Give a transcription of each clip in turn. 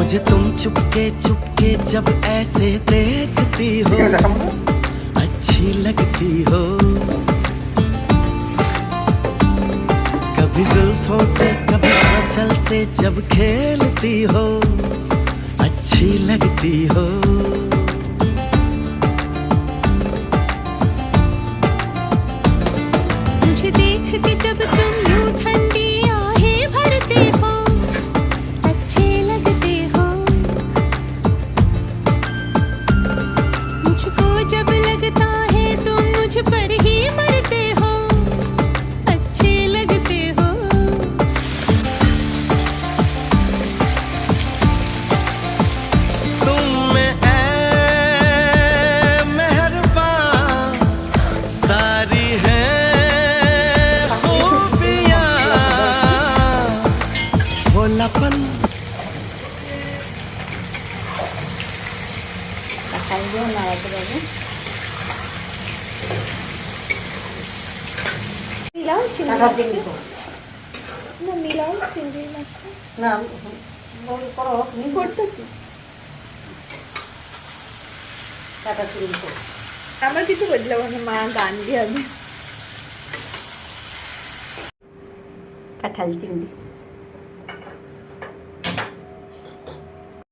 मुझे तुम चुपके चुपके जब ऐसे देखती हो अच्छी लगती हो। कभी जुल्फों से कभी आंचल से जब खेलती हो अच्छी लगती हो। मुझे देख के जब तुम यूं ठंडी आहें भरते हो अच्छे लगते हो। मुझको जब लगता है तुम मुझ पर ही मरते हो अच्छे लगते हो। तुम में ऐ मेहरबान सारी है खूबियां, भोलापन খাইবো না একেবারে মিলাও টাকা দিবি তো না মিলাও চিংড়ি মাছটা না বল করো নি করতেছি। টাকা দিবি তো আমার কিছু বদলাবো না, মা গান দিয়ে হবে। কাঁঠাল চিংড়ি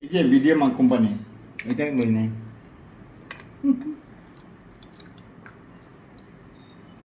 এই যে বিডিএম কোম্পানি, এটাই বই নাই।